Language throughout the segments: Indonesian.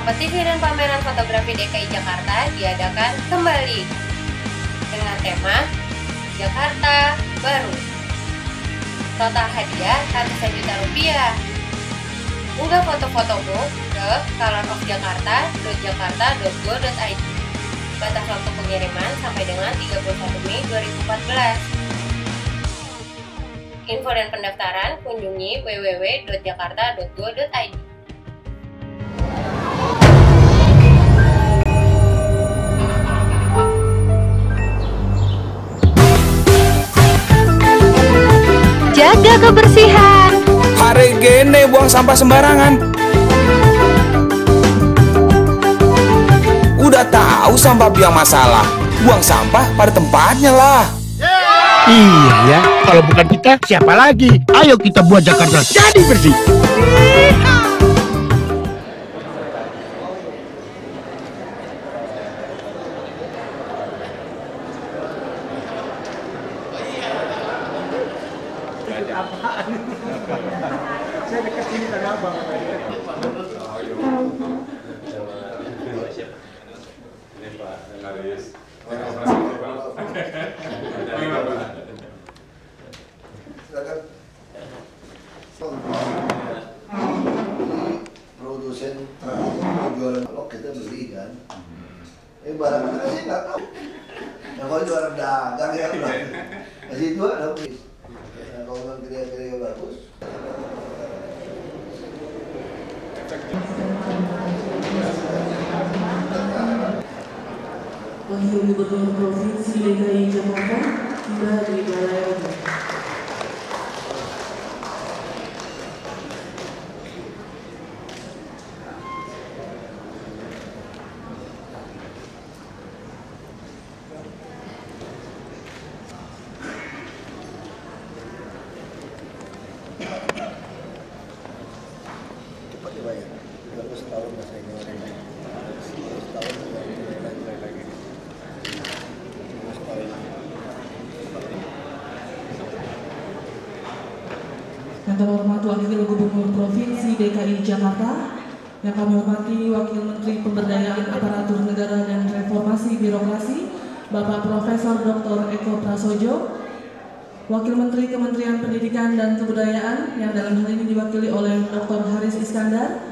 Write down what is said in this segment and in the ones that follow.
Kompetisi dan pameran fotografi DKI Jakarta diadakan kembali dengan tema Jakarta Baru. Total hadiah ratusan juta rupiah. Unggah foto-fotomu ke colorofjakarta.jakarta.go.id. Batas waktu pengiriman sampai dengan 31 Mei 2014. Info dan pendaftaran kunjungi www.jakarta.go.id. Jaga kebersihan. Hari gini buang sampah sembarangan. Udah tahu sampah biang masalah, buang sampah pada tempatnya lah. Iya ya, kalau bukan kita siapa lagi? Ayo kita buat Jakarta jadi bersih. Saya dekat sini tadi abang. Ini Pak Haris. Silakan. Produsen jualan kalau kita beli kan. Barang kita sih nggak tahu. Nah kalau jualan dagang ya masih itu ada bis. Kalau memang kriteria bagus. Wakil Gubernur Provinsi DKI Jakarta tiba di Balai Ageng. Cepat dibayar. Baru setahun mas saya nyawarin lagi. Setahun lagi. Yang terhormat Wakil Gubernur Provinsi DKI Jakarta, yang kami hormati Wakil Menteri Pemberdayaan Aparatur Negara dan Reformasi Birokrasi, Bapak Profesor Dr. Eko Prasojo, Wakil Menteri Kementerian Pendidikan dan Kebudayaan yang dalam hal ini diwakili oleh Dr. Haris Iskandar.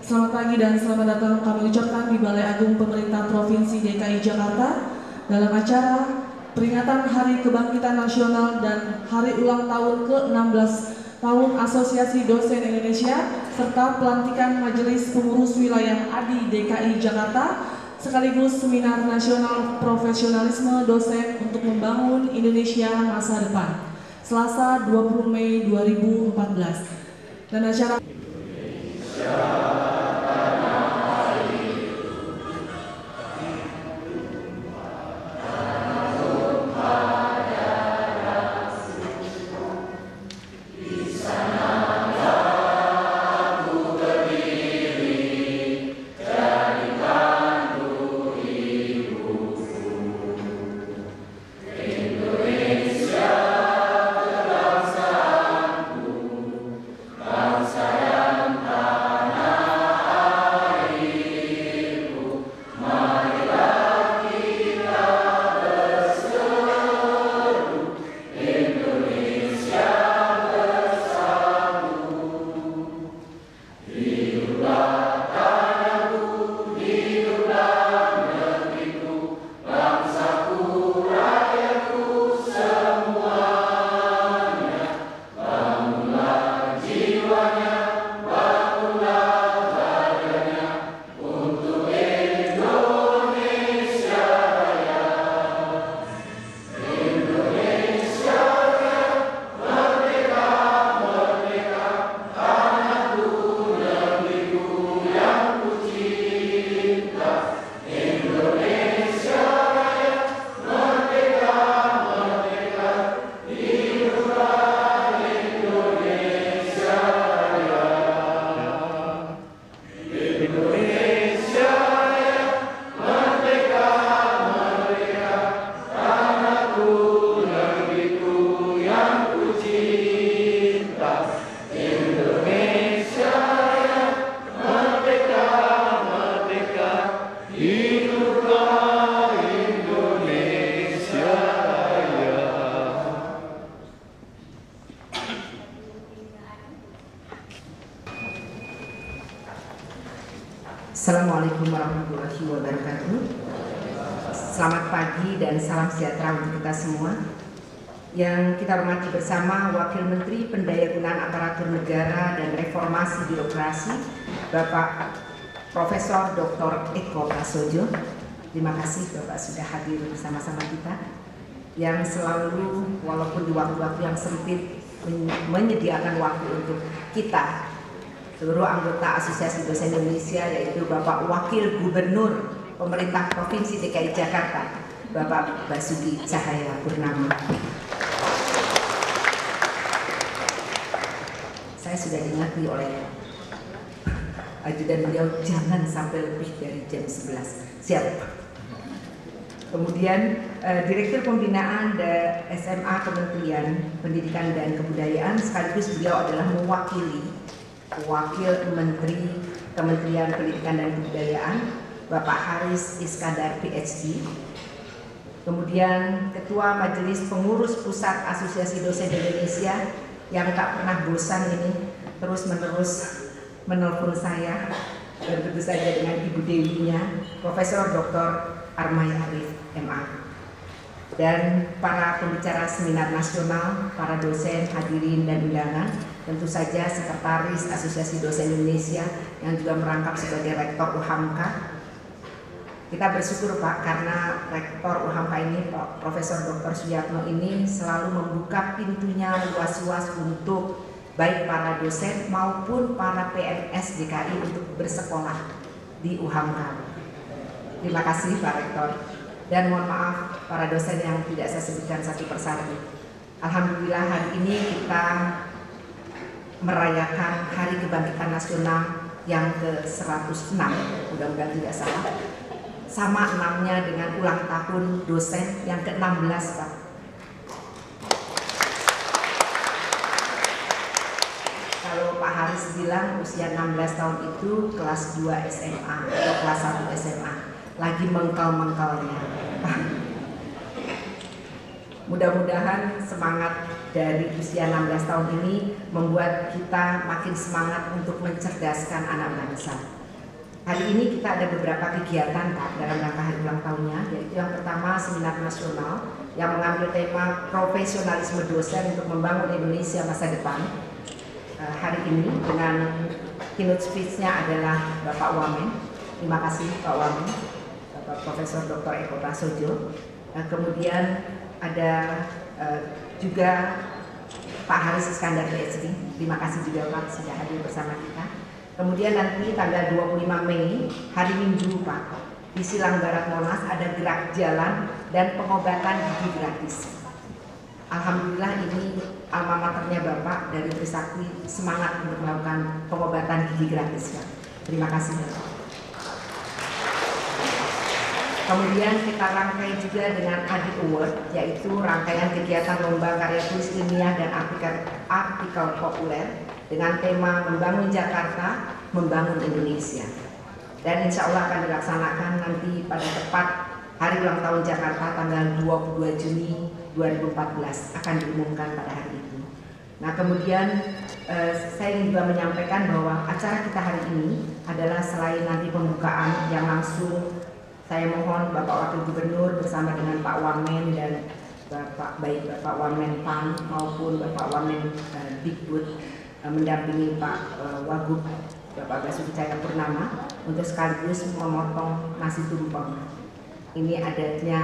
Selamat pagi dan selamat datang kami ucapkan di Balai Agung Pemerintah Provinsi DKI Jakarta dalam acara peringatan Hari Kebangkitan Nasional dan Hari Ulang Tahun ke-16 Tahun Asosiasi Dosen Indonesia serta pelantikan Majelis Pengurus Wilayah ADI DKI Jakarta sekaligus Seminar Nasional Profesionalisme Dosen untuk Membangun Indonesia Masa Depan Selasa 20 Mei 2014 dan acara Bangsa Assalamualaikum warahmatullahi wabarakatuh. Selamat pagi dan salam sejahtera untuk kita semua. Yang kita hormati bersama Wakil Menteri Pendayagunaan Aparatur Negara dan Reformasi Birokrasi, Bapak Profesor Dr. Eko Prasojo. Terima kasih Bapak sudah hadir bersama-sama kita, yang selalu walaupun di waktu-waktu yang sempit menyediakan waktu untuk kita seluruh anggota Asosiasi Dosen Indonesia, yaitu Bapak Wakil Gubernur Pemerintah Provinsi DKI Jakarta, Bapak Basuki Cahayapurnama. Saya sudah diingati oleh ajudan beliau jangan sampai lebih dari jam 11. Siap. Kemudian Direktur Pembinaan SMA Kementerian Pendidikan dan Kebudayaan, sekaligus beliau adalah mewakili Wakil Menteri Kementerian Pendidikan dan Kebudayaan, Bapak Haris Iskandar PhD. Kemudian Ketua Majelis Pengurus Pusat Asosiasi Dosen Indonesia yang tak pernah bosan ini terus-menerus menelpon saya, dan tentu saja dengan Ibu Dewinya, Profesor Dr. Armay Arif MA. Dan para pembicara seminar nasional, para dosen, hadirin dan undangan, tentu saja Sekretaris Asosiasi Dosen Indonesia yang juga merangkap sebagai Rektor UHAMKA. Kita bersyukur Pak, karena Rektor UHAMKA ini, Pak Profesor Dr. Suyatno ini selalu membuka pintunya luas-luas untuk baik para dosen maupun para PNS DKI untuk bersekolah di UHAMKA. Terima kasih Pak Rektor, dan mohon maaf para dosen yang tidak saya sebutkan satu persatu. Alhamdulillah hari ini kita merayakan Hari Kebangkitan Nasional yang ke-106, mudah-mudahan tidak salah. Sama 6-nya dengan ulang tahun dosen yang ke-16 Pak. Kalau Pak Haris bilang usia 16 tahun itu kelas 2 SMA atau kelas 1 SMA, lagi mengkal-mengkalnya. Mudah-mudahan semangat dari usia 16 tahun ini membuat kita makin semangat untuk mencerdaskan anak bangsa. Hari ini kita ada beberapa kegiatan Pak dalam rangka hari ulang tahunnya, yaitu yang pertama seminar nasional yang mengambil tema profesionalisme dosen untuk membangun Indonesia masa depan. Hari ini dengan keynote speech-nya adalah Bapak Wamen. Terima kasih Pak Wamen, Bapak Profesor Dr. Eko Prasojo. Kemudian ada juga Pak Haris Iskandar PhD. Terima kasih juga Pak sudah hadir bersama kita. Kemudian nanti tanggal 25 Mei, hari Minggu Pak, di Silang Barat Monas ada gerak jalan dan pengobatan gigi gratis. Alhamdulillah ini alma maternya Bapak dari Trisakti semangat untuk melakukan pengobatan gigi gratis Pak. Terima kasih Bapak. Kemudian kita rangkai juga dengan Adi Award, yaitu rangkaian kegiatan lomba karya tulis ilmiah dan artikel populer dengan tema Membangun Jakarta, Membangun Indonesia. Dan insya Allah akan dilaksanakan nanti pada tepat hari ulang tahun Jakarta tanggal 22 Juni 2014 akan diumumkan pada hari itu. Nah kemudian saya ingin juga menyampaikan bahwa acara kita hari ini adalah selain nanti pembukaan yang langsung, saya mohon Bapak Wakil Gubernur bersama dengan Pak Wamen dan baik Bapak Wamen PAN maupun Bapak Wamen Dikbud mendampingi Pak Wagub Bapak Basuki Cahayapurnama untuk sekaligus memotong nasi tumpeng. Ini adatnya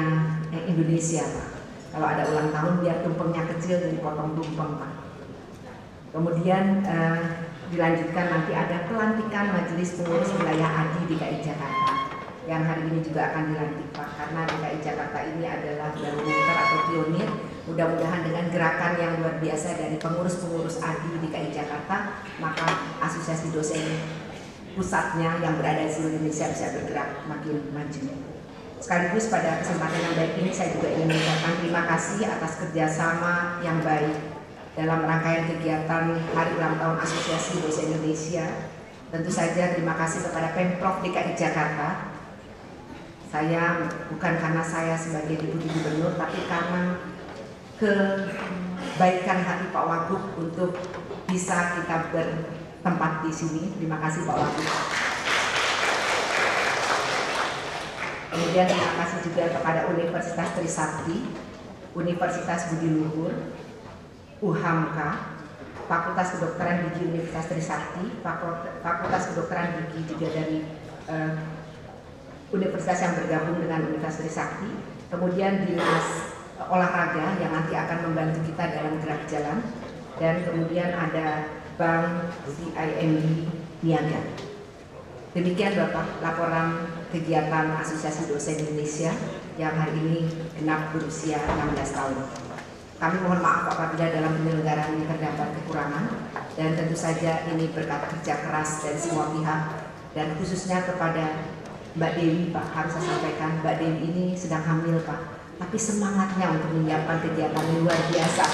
Indonesia Pak. Kalau ada ulang tahun biar tumpengnya kecil jadi potong tumpeng Pak. Kemudian dilanjutkan nanti ada pelantikan Majelis Pengurus Wilayah ADI DKI Jakarta yang hari ini juga akan dilantik Pak, karena DKI Jakarta ini adalah barometer atau pionir. Mudah-mudahan dengan gerakan yang luar biasa dari pengurus-pengurus ADI DKI Jakarta, maka asosiasi dosen pusatnya yang berada di seluruh Indonesia bisa bergerak makin maju. Sekaligus pada kesempatan yang baik ini saya juga ingin mengucapkan terima kasih atas kerjasama yang baik dalam rangkaian kegiatan Hari Ulang Tahun Asosiasi Dosen Indonesia. Tentu saja terima kasih kepada Pemprov DKI Jakarta. Saya bukan karena saya sebagai Deputi Gubernur, tapi karena kebaikan hati Pak Wagub untuk bisa kita bertempat di sini. Terima kasih Pak Wagub. Kemudian terima kasih juga kepada Universitas Trisakti, Universitas Budi Luhur, UHAMKA, Fakultas Kedokteran Gigi Universitas Trisakti, Fakultas Kedokteran Gigi juga dari universitas yang bergabung dengan Universitas Trisakti, kemudian Dinas Olahraga yang nanti akan membantu kita dalam gerak jalan, dan kemudian ada Bank CIMB Niaga. Demikian Bapak laporan kegiatan Asosiasi Dosen Indonesia yang hari ini genap berusia 16 tahun. Kami mohon maaf apabila dalam penyelenggaraan ini terdapat kekurangan, dan tentu saja ini berkat kerja keras dari semua pihak, dan khususnya kepada Mbak Dewi, Pak, harus saya sampaikan, Mbak Dewi ini sedang hamil, Pak, tapi semangatnya untuk menyiapkan kegiatan luar biasa.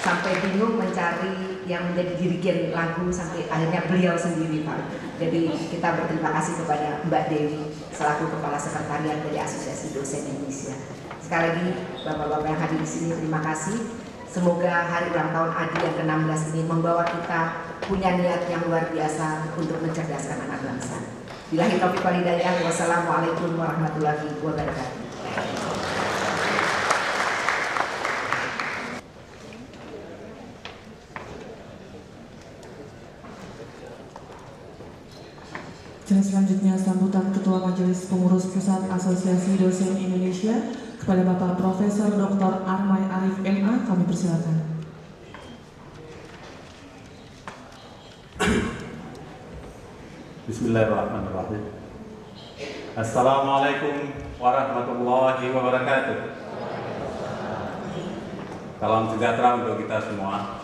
Sampai bingung mencari yang menjadi dirigen lagu, sampai akhirnya beliau sendiri, Pak. Jadi kita berterima kasih kepada Mbak Dewi selaku Kepala Sekretariat dari Asosiasi Dosen Indonesia. Sekali lagi Bapak-Bapak yang hadir di sini, terima kasih. Semoga hari ulang tahun ADI yang ke-16 ini membawa kita punya niat yang luar biasa untuk mencerdaskan anak bangsa. Billahi taufiq wal hidayah. Wassalamualaikum warahmatullahi wabarakatuh. Dan selanjutnya sambutan Ketua Majelis Pengurus Pusat Asosiasi Dosen Indonesia kepada Bapak Profesor Dr. Armay Arif MA, kami persilakan. Bismillahirrahmanirrahim. Assalamualaikum warahmatullahi wabarakatuh. Salam sejahtera untuk kita semua.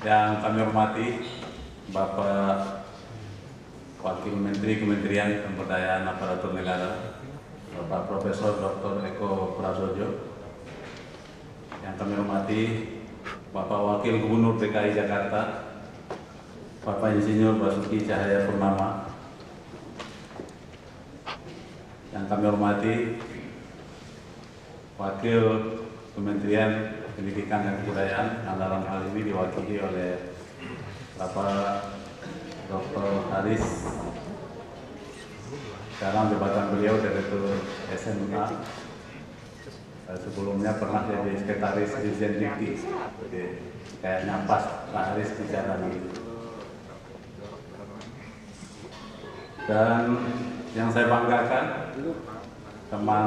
Yang kami hormati Bapak Wakil Menteri Kementerian Pemberdayaan Aparatur Negara, Bapak Profesor Dr. Eko Prasojo. Yang kami hormati Bapak Wakil Gubernur DKI Jakarta, Bapak Insinyur Basuki Cahaya Purnama. Yang kami hormati Wakil Kementerian Pendidikan dan Kebudayaan, yang dalam hal ini diwakili oleh Bapak Dr. Haris. Sekarang jabatan beliau Direktur SMA. Sebelumnya pernah jadi Sekretaris Dirjen Dikti. Kayaknya pas Pak Haris bicara nanti. Dan yang saya banggakan, teman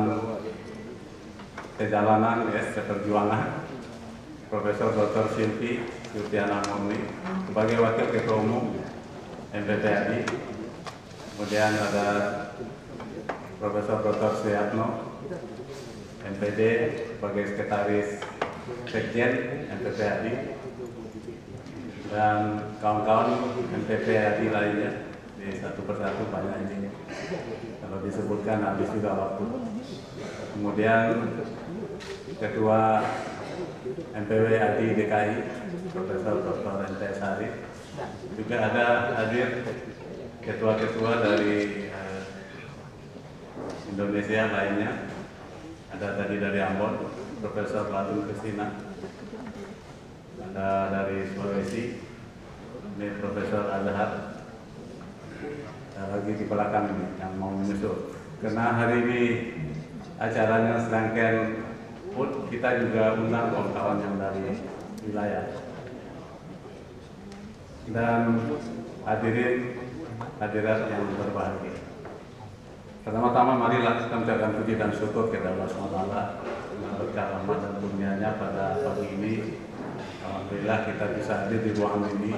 perjalanan seperjuangan Profesor Dr. Silviana Murni sebagai Wakil Ketua Umum MPPAI. Kemudian ada Profesor Dr. Suyatno MPD sebagai Sekretaris Sekjen MPPAI, dan kawan-kawan MPPAI lainnya. Di satu persatu banyak ini, kalau disebutkan habis juga waktu. Kemudian Ketua MPWAI DKI Profesor Dr. NTS Hari, juga ada hadir ketua-ketua dari Indonesia lainnya. Ada tadi dari Ambon Profesor Latun Kristina, ada dari Sulawesi ini Profesor Azhar. Lagi di belakang ini yang mau menyusul. Karena hari ini acaranya serangkaian food, kita juga undang kawan-kawan yang dari wilayah. Dan hadirat yang berbahagia. Pertama-tama marilah kita mengucapkan puji dan syukur kepada Allah SWT dengan berkah rahmat dan kurnianya pada pagi ini. Alhamdulillah kita bisa hadir di ruangan ini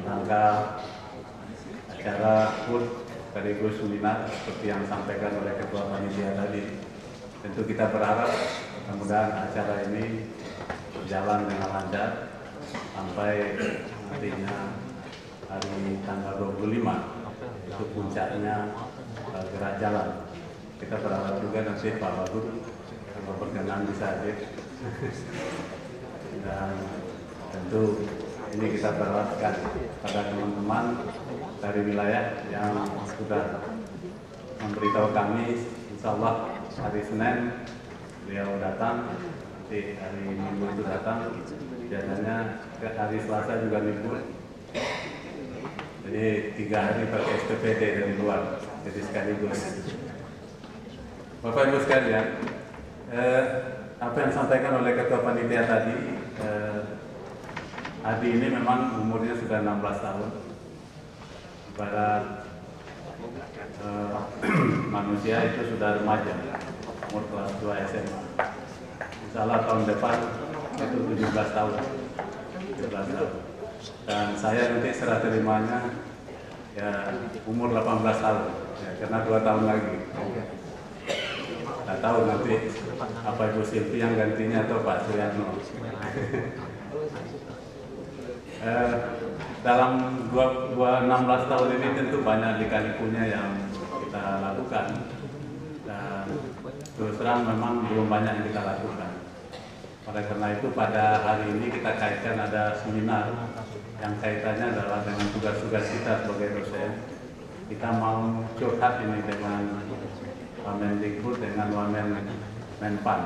merangka acara food sekaligus seminar seperti yang disampaikan oleh Ketua Panitia tadi. Tentu kita berharap mudah-mudahan acara ini berjalan dengan lancar sampai nantinya hari tanggal 25 itu puncaknya gerak jalan. Kita berharap juga nanti Pak Wagub kalau berkenan bisa hadir. Dan tentu ini kita berharapkan pada teman-teman dari wilayah yang sudah memberitahu kami, insya Allah hari Senin beliau datang, nanti hari Minggu itu datang, biasanya hari Selasa juga libur. Jadi Jadi 3 hari pakai SPPD dari luar, jadi sekaligus. Bapak Ibu sekalian, apa yang disampaikan oleh Ketua Panitia tadi, Adi ini memang umurnya sudah 16 tahun. Ibarat manusia itu sudah remaja, umur kelas 2 SMA. Insyaallah tahun depan itu 17 tahun. 17 tahun. Dan saya nanti serah terimanya ya umur 18 tahun, ya, karena 2 tahun lagi. Nggak tahu nanti apa Ibu Silvi yang gantinya atau Pak Suyatno. Dalam 16 tahun ini tentu banyak lika-likunya yang kita lakukan, dan terus terang memang belum banyak yang kita lakukan. Oleh karena itu pada hari ini kita kaitkan ada seminar yang kaitannya adalah dengan tugas-tugas kita sebagai dosen. Kita mau curhat ini dengan Wamendikbud, dengan Menpan,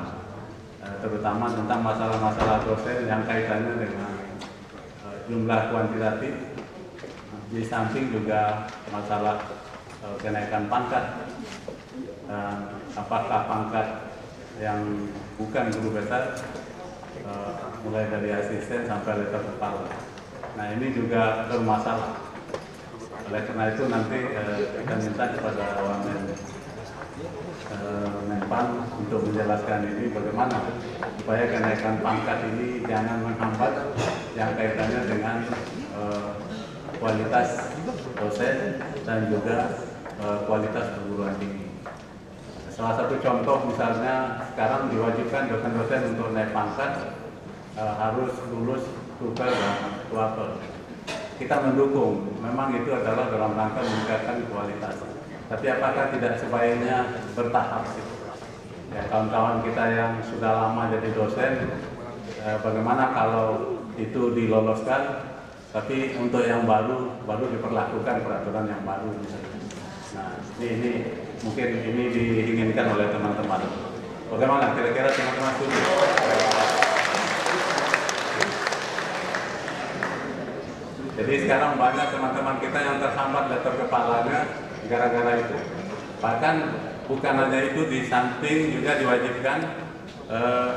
terutama tentang masalah-masalah dosen yang kaitannya dengan jumlah kuantitatif, di samping juga masalah kenaikan pangkat, dan apakah pangkat yang bukan guru besar mulai dari asisten sampai level kepala. Nah ini juga bermasalah. Oleh karena itu nanti kita minta kepada Menpan untuk menjelaskan ini bagaimana supaya kenaikan pangkat ini jangan menghambat yang kaitannya dengan kualitas dosen dan juga kualitas perguruan tinggi. Salah satu contoh misalnya sekarang diwajibkan dosen-dosen untuk naik pangkat harus lulus TOEFL dan TOEFL. Kita mendukung, memang itu adalah dalam rangka meningkatkan kualitas. Tapi apakah tidak sebaiknya bertahap? Ya, kawan-kawan kita yang sudah lama jadi dosen, bagaimana kalau itu diloloskan, tapi untuk yang baru diperlakukan peraturan yang baru misalnya. Nah, ini mungkin ini diinginkan oleh teman-teman. Bagaimana kira-kira teman-teman setuju? Jadi sekarang banyak teman-teman kita yang terhambat letter kepalanya gara-gara itu. Bahkan bukan hanya itu, di samping juga diwajibkan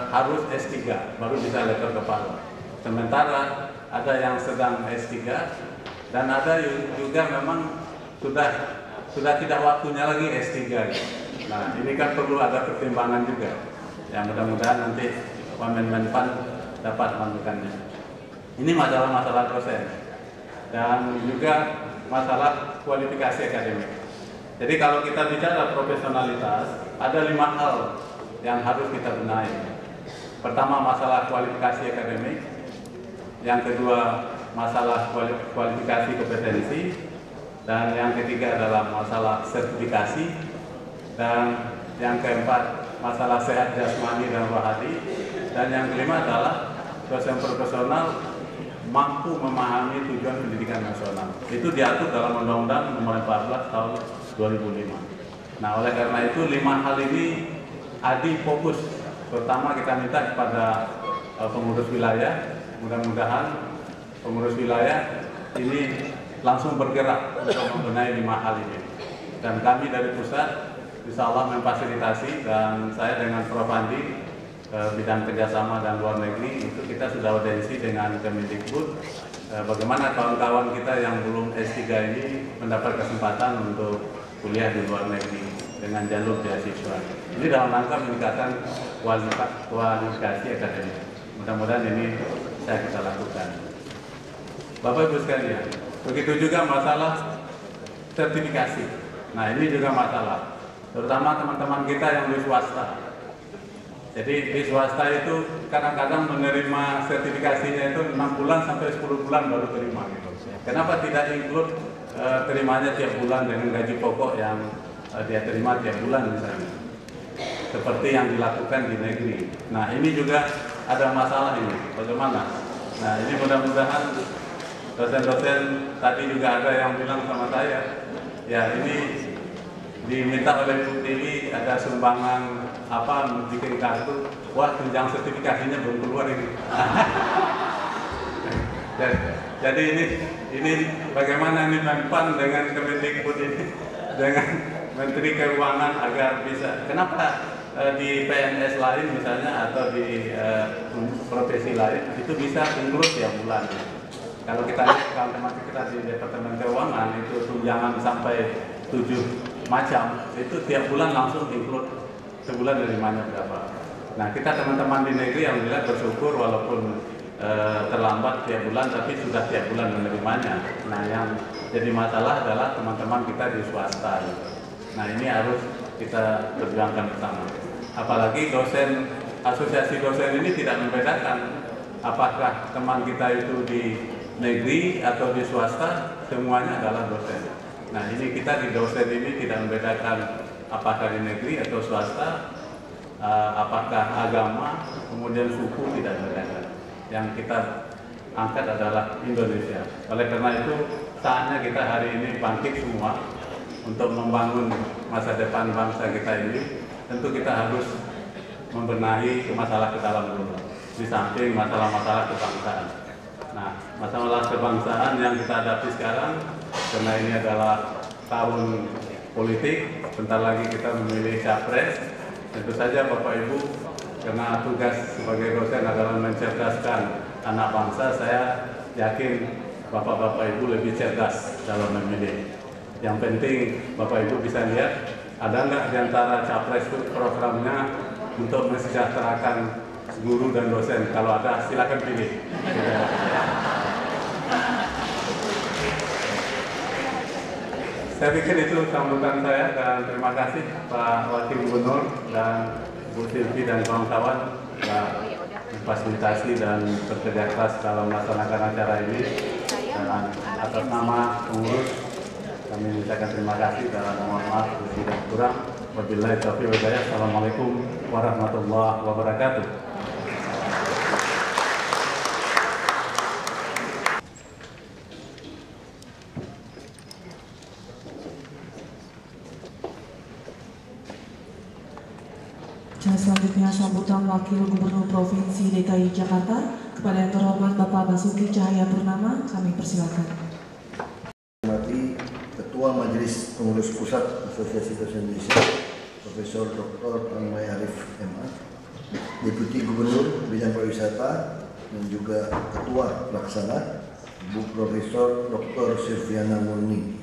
harus S3 baru bisa letter kepala. Sementara ada yang sedang S3 dan ada juga memang sudah tidak waktunya lagi S3. Nah, ini kan perlu ada pertimbangan juga. Ya, mudah-mudahan nanti Menpan dapat melakukannya. Ini masalah-masalah dosen dan juga masalah kualifikasi akademik. Jadi kalau kita bicara profesionalitas, ada 5 hal yang harus kita benahi. Pertama, masalah kualifikasi akademik. Yang kedua, masalah kualifikasi kompetensi. Dan yang ketiga adalah masalah sertifikasi. Dan yang keempat, masalah sehat jasmani dan rohani. Dan yang kelima adalah dosen profesional mampu memahami tujuan pendidikan nasional. Itu diatur dalam Undang-Undang Nomor 14 Tahun 2005. Nah, oleh karena itu 5 hal ini Adi fokus. Pertama, kita minta kepada pengurus wilayah, mudah-mudahan pengurus wilayah ini langsung bergerak untuk membenahi 5 hal ini. Dan kami dari pusat insya Allah memfasilitasi, dan saya dengan Prof. Andi bidang kerjasama dan luar negeri itu kita sudah audiensi dengan Kemendikbud. Bagaimana kawan-kawan kita yang belum S3 ini mendapat kesempatan untuk kuliah di luar negeri dengan jalur beasiswa. Ini dalam rangka meningkatkan kualifikasi akademik. Mudah-mudahan ini bisa kita lakukan. Bapak Ibu sekalian, begitu juga masalah sertifikasi. Nah, ini juga masalah, terutama teman-teman kita yang di swasta. Jadi di swasta itu kadang-kadang menerima sertifikasinya itu 6 bulan sampai 10 bulan baru terima gitu. Kenapa tidak include terimanya tiap bulan dengan gaji pokok yang dia terima tiap bulan misalnya, seperti yang dilakukan di negeri. Nah, ini juga ada masalah ini, bagaimana? Nah, ini mudah-mudahan dosen-dosen tadi juga ada yang bilang sama saya, ya ini diminta oleh Bu Tiwi ada sumbangan apa bikin kartu, wah tunjang sertifikasinya belum keluar ini. Jadi ini Ini bagaimana nih Menpan dengan Kemendikbud ini, dengan Menteri Keuangan agar bisa, kenapa di PNS lain misalnya atau di profesi lain itu bisa include tiap bulan. Kalau kita lihat teman-teman kita di Departemen Keuangan itu tunjangan sampai 7 macam, itu tiap bulan langsung include sebulan nerimanya berapa. Nah kita teman-teman di negeri yang alhamdulillah bersyukur walaupun terlambat tiap bulan tapi sudah tiap bulan menerimanya. Nah yang jadi masalah adalah teman-teman kita di swasta. Nah ini harus kita perjuangkan bersama. Apalagi dosen, asosiasi dosen ini tidak membedakan apakah teman kita itu di negeri atau di swasta, semuanya adalah dosen. Nah ini kita di dosen ini tidak membedakan apakah di negeri atau swasta, apakah agama, kemudian suku, tidak membedakan. Yang kita angkat adalah Indonesia. Oleh karena itu saatnya kita hari ini bangkit semua untuk membangun masa depan bangsa kita ini. Tentu kita harus membenahi masalah ke dalam dulu, di samping masalah-masalah kebangsaan. Nah, masalah kebangsaan yang kita hadapi sekarang, karena ini adalah tahun politik, bentar lagi kita memilih capres. Tentu saja Bapak Ibu, karena tugas sebagai dosen adalah mencerdaskan anak bangsa, saya yakin Bapak-Bapak Ibu lebih cerdas dalam memilih. Yang penting Bapak Ibu bisa lihat, ada nggak di antara capres itu programnya untuk mensejahterakan guru dan dosen? Kalau ada, silakan pilih. Saya pikir itu sambutan saya, dan terima kasih Pak Wakil Gubernur dan Bu Silvi dan kawan-kawan memfasilitasi dan bekerja keras dalam melaksanakan acara ini. Dan atas nama pengurus kami mengucapkan terima kasih dan mohon maaf jika kurang. Wabillahi taufiq wal hidayah. Assalamualaikum warahmatullahi wabarakatuh. Selanjutnya sambutan Wakil Gubernur Provinsi DKI Jakarta kepada yang terhormat Bapak Basuki Cahayapurnama, kami persilakan. Ketua Majelis Pengurus Pusat Asosiasi Dosen Indonesia, Profesor Dr. Anway Arif MA, Deputi Gubernur Bidang Pariwisata dan juga Ketua Pelaksana Bu Profesor Dr. Silviana Murni,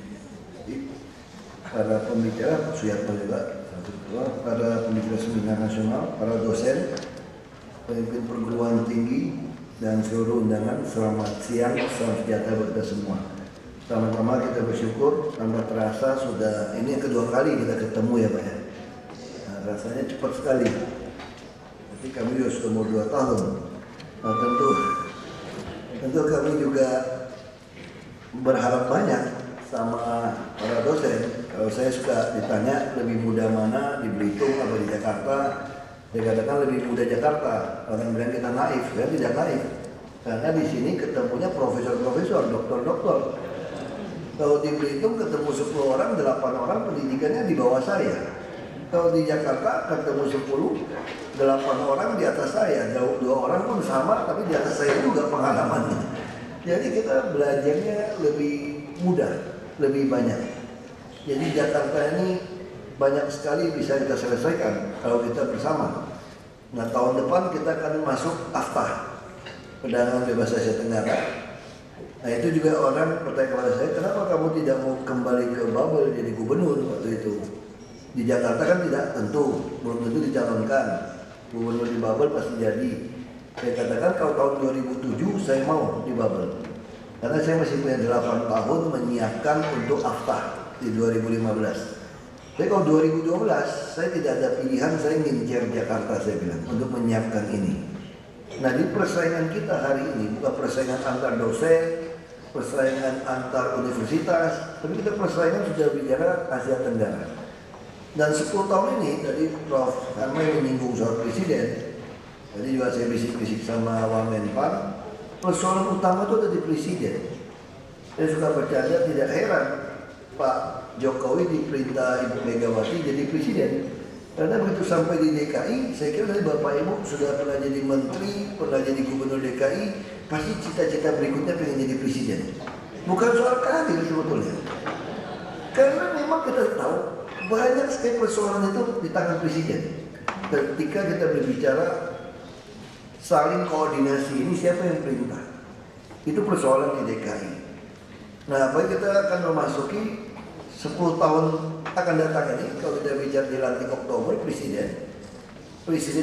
para pembicara Pak Suyatno juga, para pembicara seminar nasional, para dosen, pemimpin perguruan tinggi dan seluruh undangan, selamat siang, salam sejahtera buat kita semua. Pertama-tama kita bersyukur, tanpa terasa sudah ini yang kedua kali kita ketemu ya Pak ya. Nah, rasanya cepat sekali. Jadi kami sudah umur 2 tahun. Nah, tentu kami juga berharap banyak sama para dosen. Kalau saya suka ditanya lebih muda mana, di Belitung atau di Jakarta, saya katakan lebih muda Jakarta. Orang bilang kita naif, saya tidak naif. Karena di sini ketemunya profesor-profesor, doktor-doktor. Kalau di Belitung ketemu 10 orang, 8 orang pendidikannya di bawah saya. Kalau di Jakarta ketemu 10, 8 orang di atas saya. 2 orang pun sama, tapi di atas saya juga pengalamannya. Jadi kita belajarnya lebih mudah, lebih banyak. Jadi Jakarta ini banyak sekali bisa kita selesaikan kalau kita bersama. Nah tahun depan kita akan masuk AFTA, Perdagangan Bebas Asia Tenggara. Nah itu juga orang bertanya kepada saya, kenapa kamu tidak mau kembali ke bubble jadi gubernur waktu itu? Di Jakarta kan tidak tentu, belum tentu dicalonkan. Gubernur di bubble pasti jadi. Saya katakan kalau tahun 2007 saya mau di bubble. Karena saya masih punya 8 tahun menyiapkan untuk AFTA di 2015. Tapi kalau 2012 saya tidak ada pilihan, saya ngincer Jakarta saya bilang untuk menyiapkan ini. Nah di persaingan kita hari ini bukan persaingan antar dosen, persaingan antar universitas, tapi kita persaingan sudah bicara Asia Tenggara. Dan 10 tahun ini tadi Prof. Anway menyinggung soal presiden. Tadi juga saya bisik-bisik sama Wamenpan, persoalan utama itu ada di presiden. Saya suka bercanda, tidak heran Pak Jokowi diperintah Ibu Megawati jadi presiden. Karena begitu sampai di DKI, saya kira dari Bapak Ibu sudah pernah jadi menteri, pernah jadi gubernur DKI, pasti cita-cita berikutnya pengen jadi presiden. Bukan soal karir sebetulnya. Karena memang kita tahu banyak sekali persoalan itu di tangan presiden. Ketika kita berbicara saling koordinasi, ini siapa yang perintah? Itu persoalan di DKI. Nah, apalagi kita akan memasuki 10 tahun akan datang ini, kalau kita bicara dilantik Oktober Presiden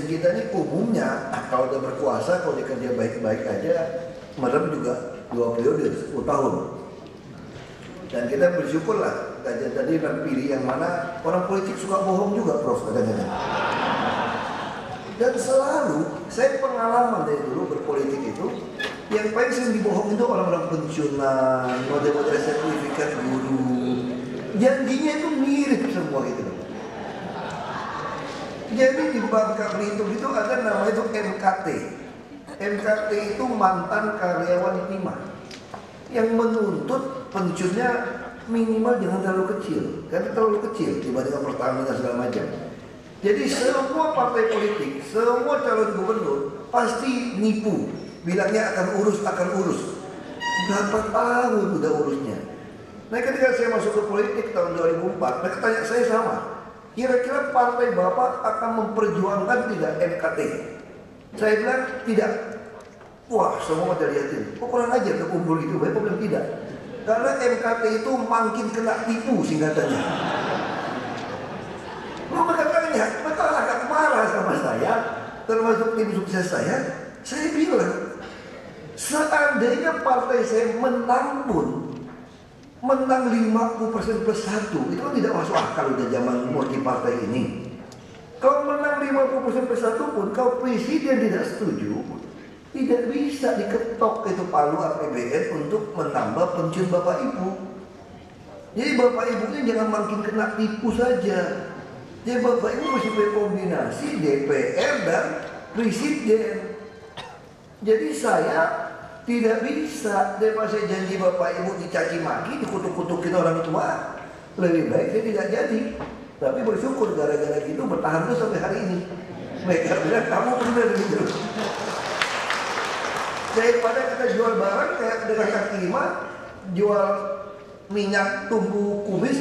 kita ini umumnya kalau udah berkuasa, kalau dia kerja baik-baik aja, merem juga 2 periode, 10 tahun. Dan kita bersyukurlah, tadi pilih yang mana, orang politik suka bohong juga, Prof, kadang-kadang. Dan selalu, saya pengalaman dari dulu berpolitik itu, yang paling sering dibohong itu orang-orang pensiunan, model-model sertifikat guru. Janjinya itu mirip semua gitu. Jadi di Bangka Belitung itu ada namanya itu MKT. MKT itu mantan karyawan timah yang menuntut pensiunnya minimal jangan terlalu kecil, karena terlalu kecil dibandingkan Pertamina segala macam. Jadi semua partai politik, semua calon gubernur pasti nipu, bilangnya akan urus. Berapa tahun udah urusnya. Nah, ketika saya masuk ke politik tahun 2004, mereka tanya saya sama. Kira-kira partai Bapak akan memperjuangkan tidak MKT? Saya bilang tidak. Wah, semua udah lihatin. Kok kurang aja kekumpul gitu? Bapak bilang tidak. Karena MKT itu makin kena tipu singkatannya. Mereka agak marah sama saya, termasuk tim sukses saya. Saya bilang, seandainya partai saya menang pun, menang 50% plus 1, itu kan tidak masuk akal udah zaman multi partai ini. Kalau menang 50% plus 1 pun, kalau presiden tidak setuju, tidak bisa diketok itu palu APBN untuk menambah pensiun Bapak Ibu. Jadi Bapak Ibunya jangan makin kena tipu saja. Jadi Bapak Ibu mesti berkombinasi DPR dan presiden. Jadi saya tidak bisa, daripada saya janji Bapak Ibu dicaci maki, dikutuk-kutukin orang tua, lebih baik saya tidak jadi. Tapi bersyukur gara-gara gitu bertahan terus sampai hari ini. Mereka bilang kamu benar gitu. Daripada kita jual barang kayak dengan kaki lima, jual minyak tumbuh kumis,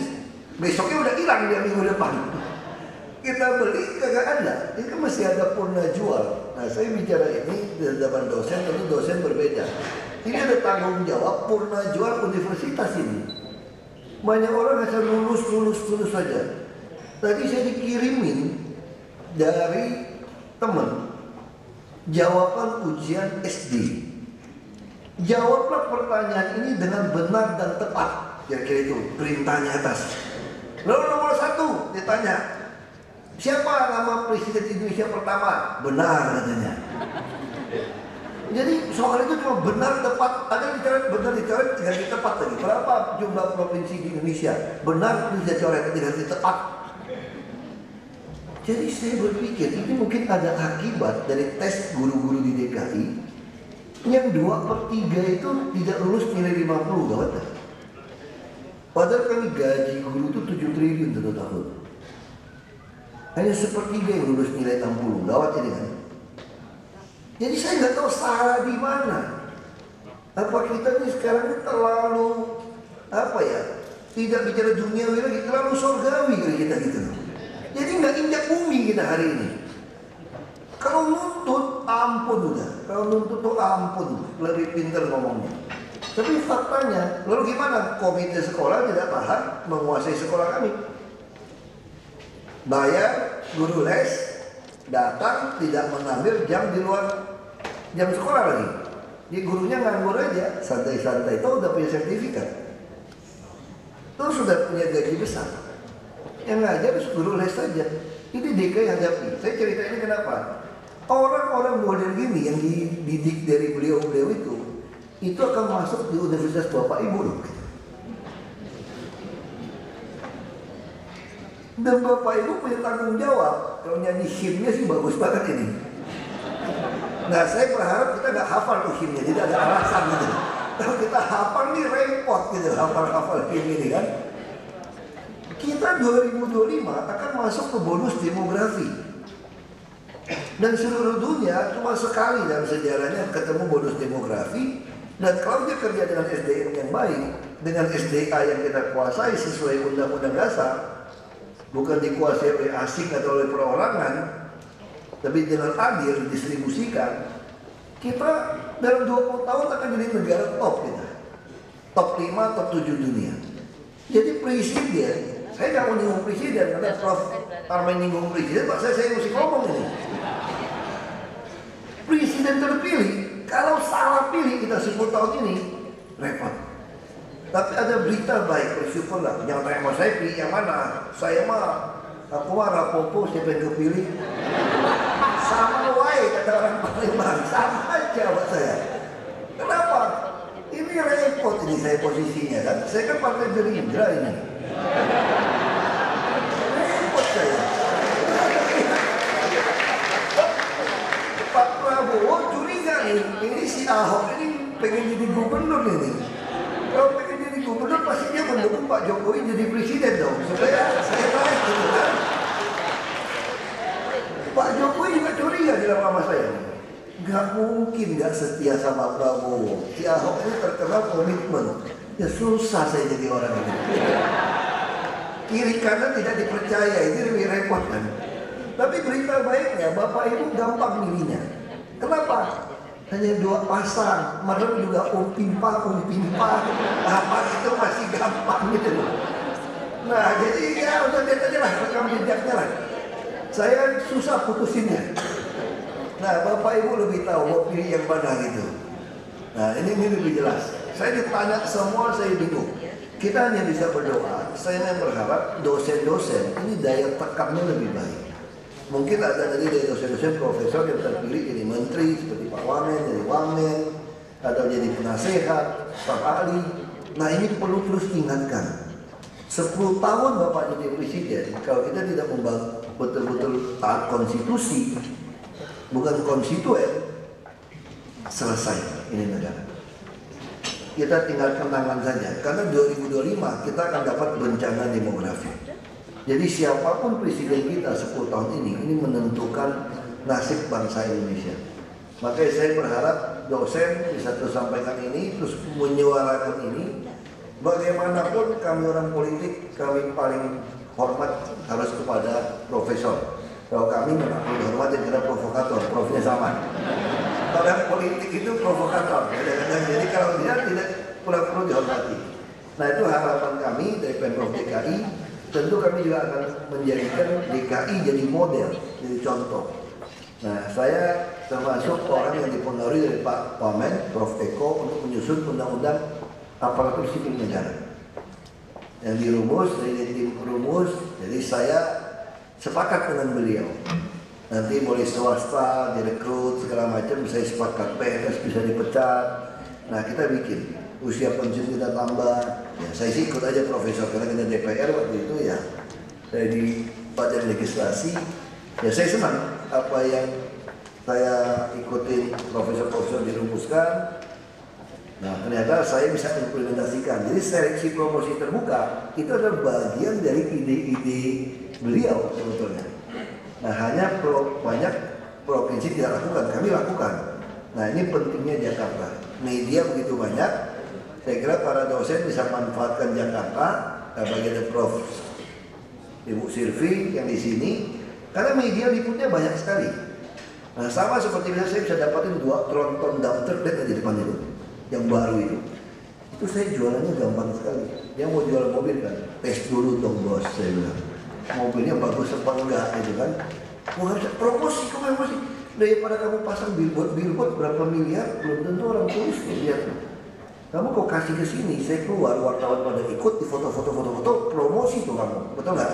besoknya udah hilang dia minggu depan. Kita beli kagak ada, ini kan masih ada purna jual. Nah, saya bicara ini di depan dosen, tentu dosen berbeda. Ini ada tanggung jawab purna jual universitas ini. Banyak orang asal lulus saja. Tadi saya dikirimin dari teman jawaban ujian SD. Jawablah pertanyaan ini dengan benar dan tepat. Kira-kira itu perintahnya atas. Lalu nomor 1 ditanya, siapa nama presiden Indonesia pertama? Benar katanya. Jadi soal itu cuma benar tepat. Ada dicoret benar dicoret diganti tepat lagi. Berapa jumlah provinsi di Indonesia? Benar dicoret diganti tepat. Jadi saya berpikir ini mungkin ada akibat dari tes guru-guru di DKI yang 2/3 itu tidak lulus nilai 50, gawat dah. Padahal kami gaji guru itu 7 triliun satu tahun. Hanya 1/3 yang lulus nilai 60, gawat ini kan. Jadi saya nggak tahu salah di mana. Apa kita ini sekarang terlalu tidak bicara duniawi lagi, terlalu surgawi kali kita gitu. Jadi nggak injak bumi kita hari ini. Kalau nuntut ampun udah, kalau nuntut tuh ampun, lebih pintar ngomongnya. Tapi faktanya, lalu gimana? Komite sekolah tidak tahan menguasai sekolah kami. Bayar guru les, datang tidak mengambil jam di luar jam sekolah lagi. Jadi gurunya nganggur aja, santai-santai. Itu udah punya sertifikat. Itu sudah punya gaji besar. Yang ngajar guru les saja. Ini DKI hadapi. Saya cerita ini kenapa? Orang-orang model gini yang dididik dari beliau-beliau itu akan masuk di universitas Bapak Ibu loh. Dan Bapak Ibu punya tanggung jawab. Kalau nyanyi himnya sih bagus banget ini. Nah, saya berharap kita nggak hafal tuh himnya, jadi ada alasan gitu. Kalau kita hafal nih repot gitu, hafal him ini kan. Kita 2025 akan masuk ke bonus demografi. Dan seluruh dunia cuma sekali dalam sejarahnya ketemu bonus demografi Dan kalau dia kerja dengan SDM yang baik, dengan SDA yang kita kuasai sesuai undang-undang dasar, bukan dikuasai oleh asing atau oleh perorangan, tapi dengan adil didistribusikan, kita dalam 20 tahun akan jadi negara top kita. Top 5, top 7 dunia. Jadi presiden, saya nggak mau nyinggung presiden, karena Prof. Arman nyinggung presiden, Pak saya mesti ngomong ini. Presiden terpilih, kalau salah pilih kita 10 tahun ini, repot. Tapi ada berita baik, bersyukurlah. Jangan tanya sama saya pilih yang mana. Saya mah, aku mah rapopo, siapa yang kepilih? Sama wae kata orang Palembang, sama aja buat saya. Kenapa? Ini repot ini saya posisinya kan. Saya kan partai Gerindra ini. Repot saya. Pak Prabowo curiga nih, ini si Ahok ini pengen jadi gubernur ini. Kalau pengen jadi gubernur pasti dia mendukung Pak Jokowi jadi presiden dong, supaya saya naik gitu kan. Pak Jokowi juga curiga dalam sama saya. Gak mungkin gak setia sama Prabowo. Si Ahok ini terkenal komitmen. Ya susah saya jadi orang ini. Kiri kanan tidak dipercaya, ini lebih repot kan. Tapi berita baiknya, Bapak Ibu gampang milihnya. Kenapa? Hanya 2 pasang, merem juga umpimpa. Apa itu masih gampang gitu loh. Nah jadi ya udah lihat aja lah, rekam jejaknya lah. Saya susah putusinnya. Nah Bapak Ibu lebih tahu mau pilih yang mana gitu. Nah ini lebih jelas. Saya ditanya semua, saya bingung. Kita hanya bisa berdoa. Saya berharap dosen-dosen ini daya tekannya lebih baik. Mungkin ada dari dosen-dosen profesor yang terpilih jadi menteri seperti Pak Wamen, jadi Wamen, atau jadi penasehat, staf ahli. Nah ini perlu terus ingatkan. 10 tahun Bapak jadi presiden, kalau kita tidak membangun betul-betul taat konstitusi, bukan konstituen, selesai ini negara. Kita tinggal kenangan saja, karena 2025 kita akan dapat bencana demografi. Jadi siapapun presiden kita 10 tahun ini menentukan nasib bangsa Indonesia. Makanya saya berharap dosen bisa terus sampaikan ini, terus menyuarakan ini. Bagaimanapun kami orang politik, kami paling hormat harus kepada profesor. Kalau kami memang dihormati karena provokator, profnya sama. Orang politik itu provokator, kadang-kadang. Jadi kalau dia tidak perlu dihormati. Nah itu harapan kami dari Pemprov DKI. Tentu kami juga akan menjadikan DKI jadi model, jadi contoh. Nah, saya termasuk orang yang dipengaruhi dari Pak Wamen, Prof. Eko untuk menyusun undang-undang aparatur sipil negara. Yang dirumus, dari tim rumus, jadi saya sepakat dengan beliau. Nanti boleh swasta, direkrut, segala macam, saya sepakat. PNS bisa dipecat. Nah, kita bikin. Usia pensiun kita tambah. Ya, saya sih ikut aja profesor karena kita DPR waktu itu ya. Saya di Badan Legislasi. Ya saya senang apa yang saya ikutin profesor-profesor dirumuskan. Nah ternyata saya bisa implementasikan. Jadi seleksi promosi terbuka itu adalah bagian dari ide-ide beliau sebetulnya. Nah hanya banyak provinsi tidak lakukan, kami lakukan. Nah ini pentingnya Jakarta. Media begitu banyak. Saya kira para dosen bisa manfaatkan Jakarta, bagi ada Prof. Ibu Sylvie yang di sini, karena media liputnya banyak sekali. Nah sama seperti misalnya saya bisa dapatin 2 tronton dump truck di depan itu, yang baru itu. Itu saya jualannya gampang sekali. Dia mau jual mobil kan, tes dulu dong bos, saya bilang. Mobilnya bagus apa enggak gitu kan. Mau harus promosi, daripada kamu pasang billboard berapa miliar, belum tentu orang turis lihat. Kamu kok kasih ke sini, saya keluar, wartawan pada ikut di foto-foto promosi tuh kamu, betul nggak?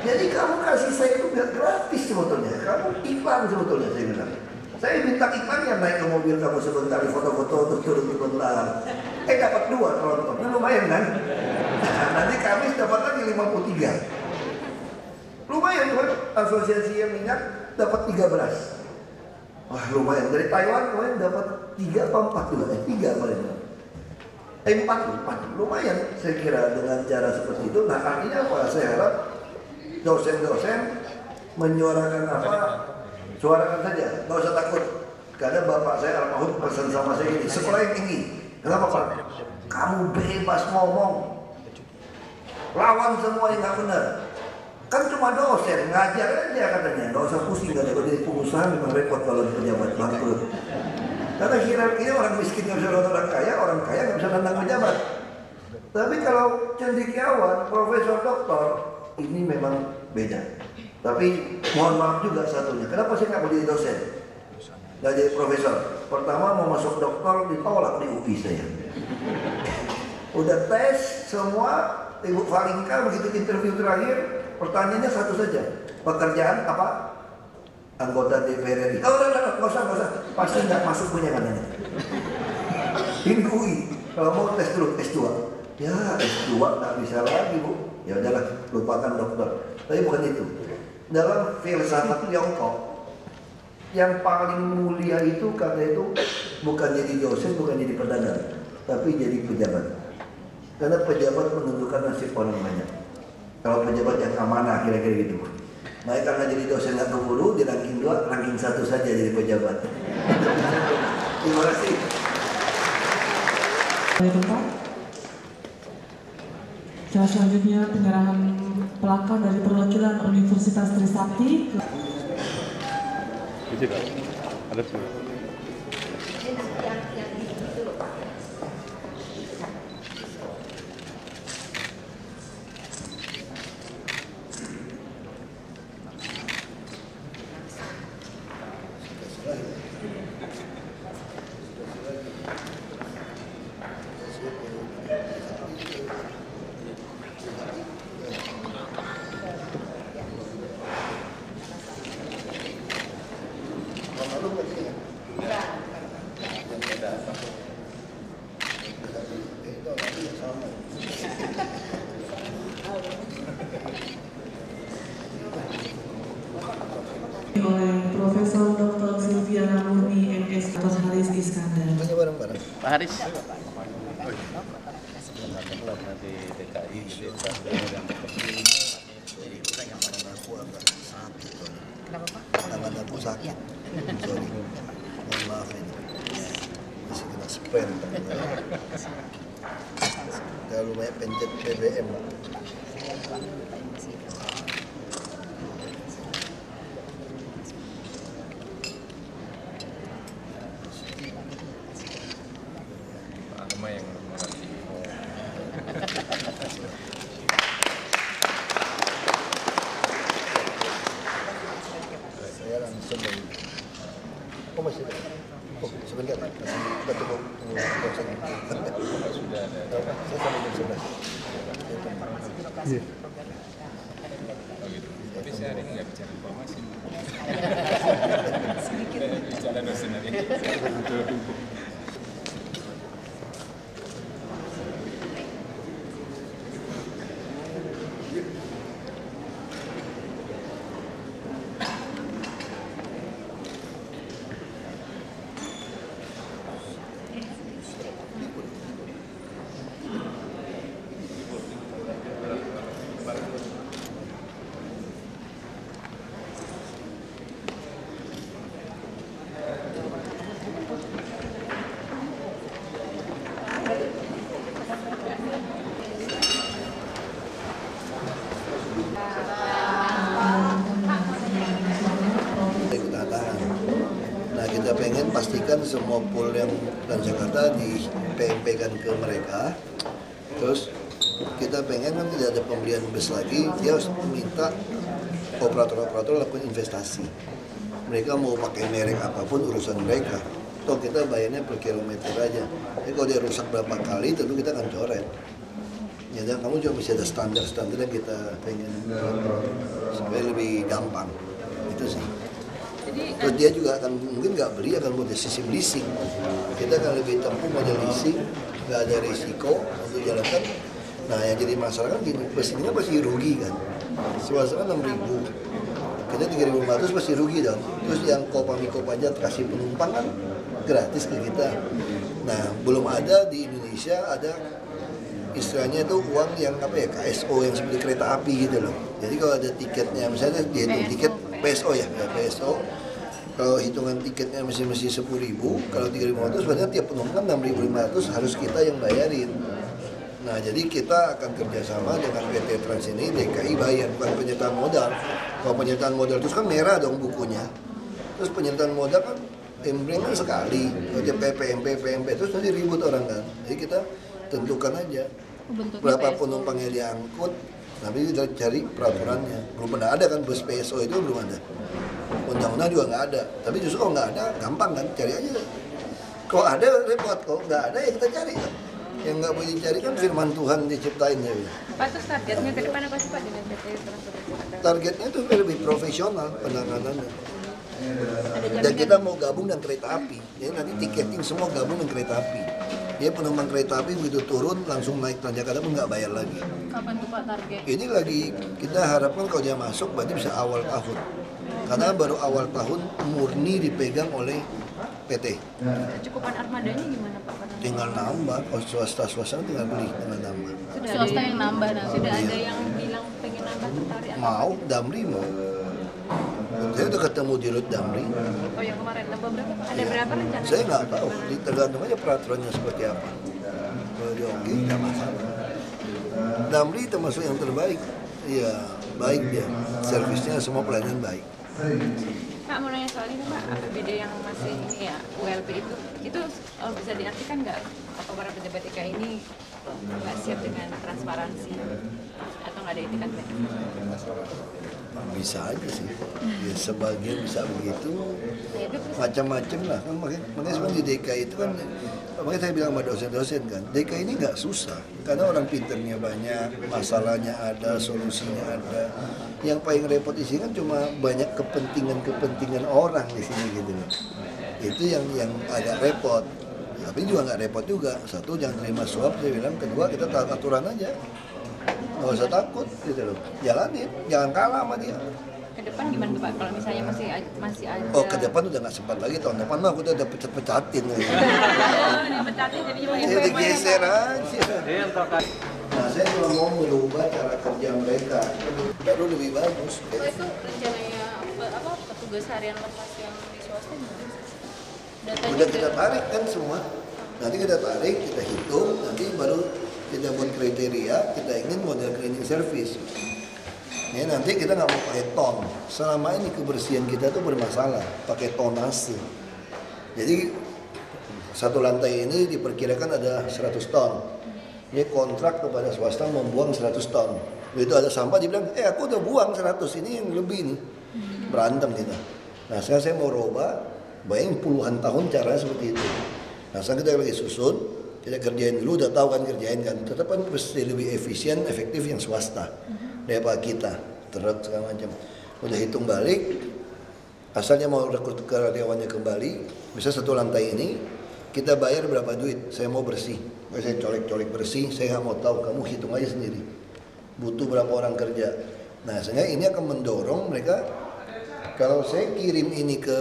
Jadi kamu kasih saya itu biar gratis sebetulnya, kamu iklan sebetulnya saya bilang. Saya minta iklan yang naik ke mobil kamu sebentar di foto-foto terus turun sebentar. Dapat 2 tronton, lumayan kan? Nanti Kamis dapat lagi 53. Lumayan kan? Asosiasi yang minyak dapat 13. Wah lumayan, dari Taiwan kemarin dapat 3 atau 4 juga, 3 paling. 4 lumayan saya kira dengan cara seperti itu. Nah artinya apa? Saya harap dosen-dosen menyuarakan apa, suarakan saja, nggak usah takut. Karena bapak saya almarhum pesan sama saya ini, sekolah yang tinggi. Kenapa Pak? Kamu bebas ngomong, lawan semua yang nggak benar. Kan cuma dosen, ngajar aja katanya, nggak usah pusing. Gak ada jadi pengusaha memang repot kalau di pejabat, bangkrut. Karena hierarkinya orang miskin nggak bisa nonton orang kaya nggak bisa nantang pejabat. Tapi kalau cendekiawan, profesor, doktor, ini memang beda. Tapi mohon maaf juga satunya, kenapa saya nggak mau jadi dosen? Nggak jadi profesor. Pertama mau masuk doktor ditolak di UI saya. Udah tes semua, Ibu Valinka begitu interview terakhir, pertanyaannya satu saja, pekerjaan apa? Anggota DPR RI. Oh, nggak usah, pasti nggak masuk punya katanya. Ini UI, kalau mau tes dulu S2. Ya S2 nggak bisa lagi Bu. Ya udahlah, lupakan dokter. Tapi bukan itu. Dalam filsafat Tiongkok, yang paling mulia itu karena itu bukan jadi dosen, bukan jadi pedagang, tapi jadi pejabat. Karena pejabat menentukan nasib orang banyak. Kalau pejabat yang amanah kira-kira gitu. Nah karena jadi dosen nggak keburu, di ranking 2, ranking 1 saja jadi pejabat. Terima kasih. Selanjutnya penyerahan plakat dari perwakilan Universitas Trisakti. Ada semua. Oleh Profesor Dr. Silviana Murni MS Dr. Haris Iskandar. Pak Haris. Kenapa Pak? Tangan aku sakit. Sorry. Mohon maaf ini. Masih kena spend. Udah lumayan pencet BBM Pak. Saya langsung dari masih ada? Oh sebentar, kita tunggu dosen. Sudah ada. Saya sampai jam 11. Iya. Tapi saya hari ini nggak bicara informasi. Sedikit bicara dosen hari ini. Kita pengen pastikan semua pool yang Transjakarta di PMP-kan ke mereka. Terus kita pengen kan tidak ada pembelian bus lagi, dia harus minta operator-operator lakukan investasi. Mereka mau pakai merek apapun urusan mereka. Toh kita bayarnya per kilometer aja. Jadi kalau dia rusak berapa kali tentu kita akan coret. Ya dan kamu juga mesti ada standar-standar yang kita pengen supaya lebih gampang. Itu sih. Terus dia juga akan mungkin nggak beli, akan model sistem leasing. Kita akan lebih tempuh model leasing, nggak ada risiko untuk jalankan. Nah yang jadi masalah kan di bus ini kan pasti rugi kan. Swasta kan 6.000, kita 3.500 pasti rugi dong. Terus yang Kopamiko pajak kasih penumpang kan gratis ke kita. Nah belum ada di Indonesia ada istilahnya itu uang yang apa ya, KSO yang seperti kereta api gitu loh. Jadi kalau ada tiketnya, misalnya dihitung tiket PSO ya PSO, Kalau hitungan tiketnya mesti 10.000, kalau 3.500 sebenarnya tiap penumpang 6.500 harus kita yang bayarin. Nah, jadi kita akan kerjasama dengan PT Trans ini, DKI bayar, bukan penyertaan modal. Kalau penyertaan modal terus kan merah dong bukunya. Terus penyertaan modal kan embreng kan sekali, kalau PMP terus nanti ribut orang kan. Jadi kita tentukan aja berapa penumpang yang diangkut, nanti kita cari peraturannya. Belum pernah ada kan bus PSO itu, belum ada. Undang-undang juga nggak ada. Tapi justru kalau nggak ada, gampang kan, cari aja. Kalau ada repot, kalau nggak ada ya kita cari kan. Yang nggak boleh dicari kan firman Tuhan diciptain ya. Pak, terus targetnya ke depan apa sih Pak dengan PT Transportasi? Targetnya itu lebih profesional penanganannya. Dan kita mau gabung dengan kereta api. Jadi nanti tiketing semua gabung dengan kereta api. Dia penumpang kereta api begitu turun langsung naik Transjakarta pun nggak bayar lagi. Kapan tuh Pak target? Ini lagi kita harapkan kalau dia masuk berarti bisa awal tahun. Karena baru awal tahun murni dipegang oleh PT. Kecukupan armadanya gimana Pak? Tinggal nambah, kalau swasta tinggal beli, tinggal nambah. Sudah swasta yang nambah, sudah ada yang bilang pengen nambah tertarik atau? Mau, Damri mau. Saya udah ketemu di Rut Damri. Oh yang kemarin nambah berapa? Ada berapa rencana? Saya nggak tahu, tergantung aja peraturannya seperti apa. Kalau dia oke, nggak masalah. Damri termasuk yang terbaik. Iya, baik dia. Servisnya semua pelayanan baik. Pak, mau nanya soal ini Pak, APBD yang masih ini ya, ULP itu bisa diartikan nggak apa para pejabat DKI ini nggak siap dengan transparansi atau nggak ada etikat baik? Bisa aja sih, ya sebagian bisa begitu, macam-macam lah kan, makanya sebenarnya di DKI itu kan, makanya saya bilang sama dosen-dosen kan, DKI ini nggak susah, karena orang pinternya banyak, masalahnya ada, solusinya ada, yang paling repot di sini kan cuma banyak kepentingan orang di sini gitu loh, itu yang agak repot, tapi juga nggak repot juga, satu jangan terima suap, saya bilang, kedua kita taat aturan aja. Nggak usah takut gitu loh, jalanin, jangan kalah sama dia. Ke depan gimana tuh Pak, kalau misalnya masih ada? Oh, ke depan udah nggak sempat lagi, tahun depan mah aku udah pecat-pecatin gitu. Dipecatin jadinya pakai Jadi geser aja. Nah, saya cuma mau merubah cara kerja mereka, baru lebih bagus. Oh, itu rencananya apa petugas harian lepas yang di swasta gimana? Udah kita tarik kan semua, nanti kita tarik, kita hitung, nanti baru kita buat kriteria, kita ingin model cleaning service. Ya, nanti kita nggak mau pakai ton. Selama ini kebersihan kita tuh bermasalah, pakai tonase. Jadi satu lantai ini diperkirakan ada 100 ton. Ini kontrak kepada swasta membuang 100 ton. Begitu ada sampah dibilang, aku udah buang 100, ini yang lebih nih. Berantem kita. Nah sekarang saya mau rubah, bayangin puluhan tahun caranya seperti itu. Nah sekarang kita lagi susun, kita kerjain dulu, udah tahu kan kerjain kan, tetap kan pasti lebih efisien, efektif yang swasta daripada kita, terus segala macam. Udah hitung balik, asalnya mau rekrut karyawannya kembali, bisa satu lantai ini, kita bayar berapa duit, saya mau bersih, saya colek-colek bersih, saya nggak mau tahu, kamu hitung aja sendiri, butuh berapa orang kerja. Nah sehingga ini akan mendorong mereka, kalau saya kirim ini ke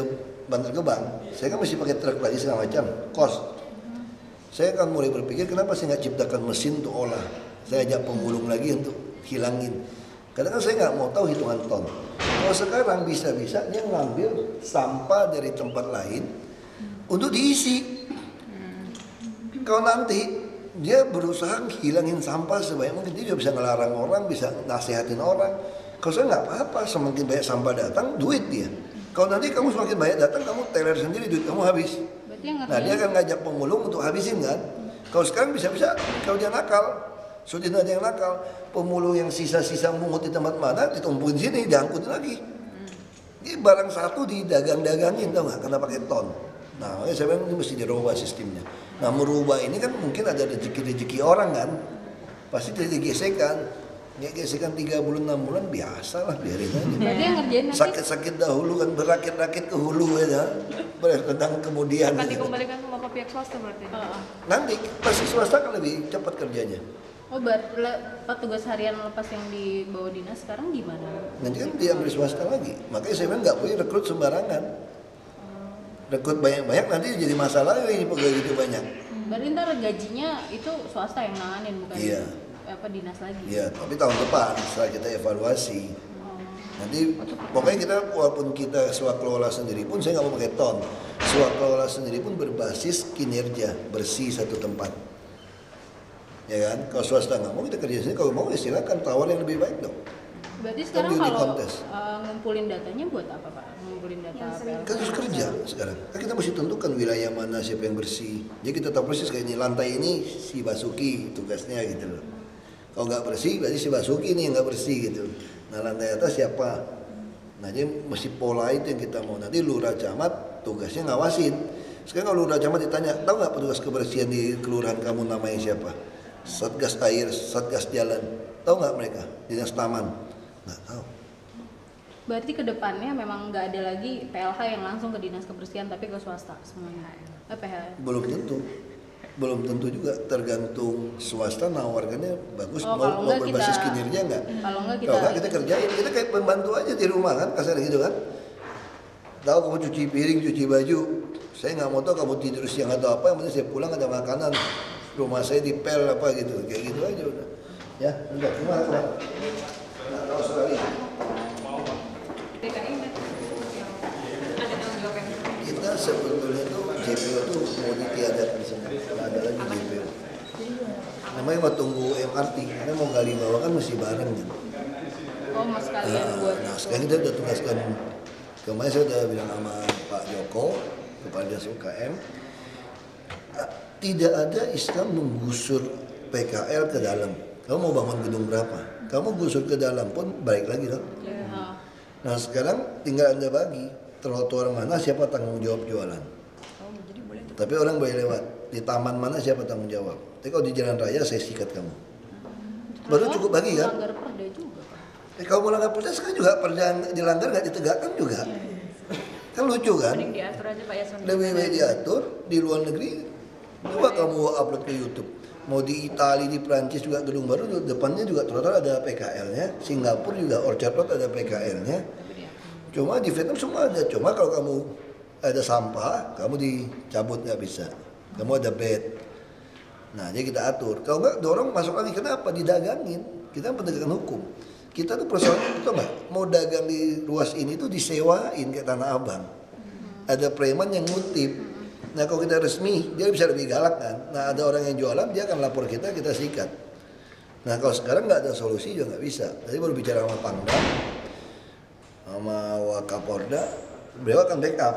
Bantar Gebang, saya kan mesti pakai truk lagi segala macam, cost. Saya akan mulai berpikir kenapa saya nggak ciptakan mesin untuk olah. Saya ajak pemulung lagi untuk hilangin. Karena kan saya nggak mau tahu hitungan ton. Kalau sekarang bisa-bisa dia ngambil sampah dari tempat lain untuk diisi. Kalau nanti dia berusaha hilangin sampah sebanyak mungkin, dia juga bisa ngelarang orang, bisa nasihatin orang. Kalau saya nggak apa-apa, semakin banyak sampah datang, duit dia. Kalau nanti kamu semakin banyak datang, kamu teler sendiri, duit kamu habis. Nah dia akan ngajak pemulung untuk habisin kan. Kalau sekarang bisa-bisa kalau dia nakal, sudah ada yang nakal, pemulung yang sisa-sisa mungut di tempat mana ditumpukin sini, diangkutin lagi. Ini barang satu didagang-dagangin, tau nggak? Karena pakai ton. Nah makanya saya bilang ini mesti dirubah sistemnya. Nah merubah ini kan mungkin ada rezeki-rezeki orang kan, pasti digesekan. Ya gesekan 3 bulan 6 bulan biasa lah, biarin aja. Sakit-sakit dahulu kan, berakit-rakit ke hulu ya, berkendang kemudian. Akan dikembalikan sama ke pihak swasta berarti? Nanti pasti swasta kan lebih cepat kerjanya. Oh, petugas harian lepas yang di bawah dinas sekarang gimana? Nanti kan diambil swasta lagi, makanya saya bilang nggak boleh rekrut sembarangan. Rekrut banyak-banyak nanti jadi masalah ini pegawai gitu banyak. Berarti ntar gajinya itu swasta yang nanganin bukan? Iya. Apa dinas lagi? Iya, tapi tahun depan setelah kita evaluasi. Nanti pokoknya kita walaupun kita swakelola sendiri pun saya nggak mau pakai ton. Swakelola sendiri pun berbasis kinerja, bersih satu tempat. Ya kan? Kalau swasta nggak mau kita kerja sini, kalau mau ya silakan tawar yang lebih baik dong. Berarti sekarang Kan kalau kontes. ngumpulin datanya buat apa Pak? Ngumpulin data PLH? Kan harus kerja sekarang. Kan kita mesti tentukan wilayah mana siapa yang bersih. Jadi kita tahu persis kayak ini lantai ini si Basuki tugasnya gitu loh. Kalau nggak bersih berarti si Basuki ini yang nggak bersih gitu. Nah lantai atas siapa? Nah jadi mesti pola itu yang kita mau. Nanti lurah camat tugasnya ngawasin. Sekarang kalau lurah camat ditanya, tahu nggak petugas kebersihan di kelurahan kamu namanya siapa? Satgas air, Satgas jalan. Tahu nggak mereka? Dinas taman? Nggak tahu. Berarti kedepannya memang nggak ada lagi PLH yang langsung ke dinas kebersihan tapi ke swasta semuanya. PLH. Belum tentu. Belum tentu juga, tergantung swasta nawarkannya bagus, mau berbasis kinerja nggak? Kalau nggak kita kerjain, kita kayak pembantu aja di rumah kan, kasar gitu kan. Tahu kamu cuci piring, cuci baju, saya nggak mau tahu kamu tidur siang atau apa, yang penting saya pulang ada makanan, rumah saya dipel apa gitu, kayak gitu aja udah. Ya, udah, gimana? Nggak tahu sekali. Kita sebetulnya tuh JPO tuh mau ditiadakan semua, nggak ada lagi JPO. Namanya mau tunggu MRT, karena mau gali bawah kan mesti bareng kan. Oh, mas kalian buat. Nah, sekarang kita udah tugaskan, kemarin saya udah bilang sama Pak Joko, kepada UKM, tidak ada Islam menggusur PKL ke dalam. Kamu mau bangun gedung berapa? Kamu gusur ke dalam pun balik lagi kan. Nah sekarang tinggal Anda bagi trotoar mana siapa tanggung jawab jualan. Tapi orang boleh lewat. Di taman mana siapa tanggung jawab. Tapi kalau di jalan raya saya sikat kamu. Baru cukup bagi kan? Melanggar perda juga Pak. Kalau melanggar perda sekarang juga perda dilanggar nggak ditegakkan juga. Kan lucu kan? Diatur aja Pak Yason. Lebih baik diatur di luar negeri. Coba kamu upload ke YouTube. Mau di Italia, di Prancis juga gedung baru, depannya juga trotoar ada PKL-nya. Singapura juga Orchard Road ada PKL-nya. Cuma di Vietnam semua ada. Cuma kalau kamu ada sampah, kamu dicabut nggak bisa. Kamu ada bed. Nah, jadi kita atur. Kalau nggak dorong masuk lagi. Kenapa? Didagangin. Kita penegakan hukum. Kita tuh persoalannya itu nggak mau dagang di ruas ini tuh disewain kayak Tanah Abang. Ada preman yang ngutip. Nah kalau kita resmi, dia bisa lebih galak kan. Nah ada orang yang jualan, dia akan lapor kita sikat. Nah kalau sekarang nggak ada solusi juga nggak bisa. Tadi baru bicara sama Pangdam, sama Wakapolda, beliau akan backup.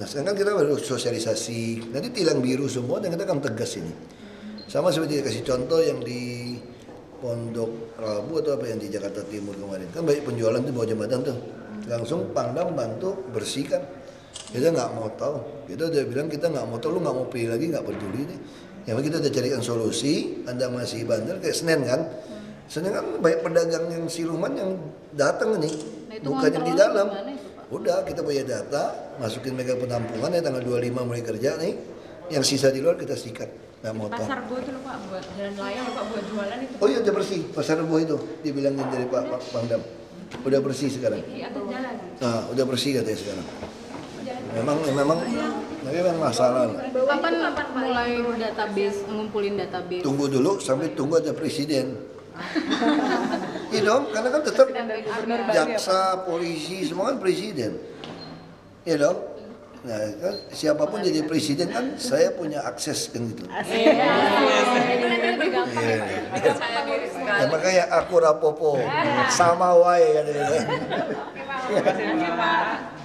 Nah sekarang kan kita baru sosialisasi, nanti tilang biru semua dan kita akan tegas ini. Sama seperti kasih contoh yang di Pondok Rabu atau apa yang di Jakarta Timur kemarin. Kan banyak penjualan tuh bawah jembatan tuh. Langsung Pangdam bantu bersihkan. Kita nggak mau tahu, kita udah bilang kita nggak mau tahu, lu nggak mau pilih lagi, nggak peduli deh. Yang kita udah carikan solusi, Anda masih bandel kayak Senen kan. Senen kan banyak pedagang yang siluman yang datang nih, bukan yang di dalam. Udah kita punya data, masukin mereka penampungan ya tanggal 25 mulai kerja nih. Yang sisa di luar kita sikat, nggak mau tahu. Pasar Rebo itu loh Pak, buat jalan layang Pak, buat jualan itu. Oh iya udah bersih, Pasar Rebo itu dibilangin dari Pak Pangdam. Udah bersih sekarang. Atau jalan. Nah, udah bersih katanya sekarang. Memang tapi memang masalah. Kapan mulai database, ngumpulin database? Tunggu dulu sampai tunggu ada presiden. Iya dong, karena kan tetap jaksa, polisi, semua kan presiden. Iya dong. Nah, kan siapapun jadi presiden kan saya punya akses kan gitu. Lebih gampang ya Pak. Biar saya diri sekali. Ya, makanya aku rapopo sama wae kan gitu. Terima kasih Pak.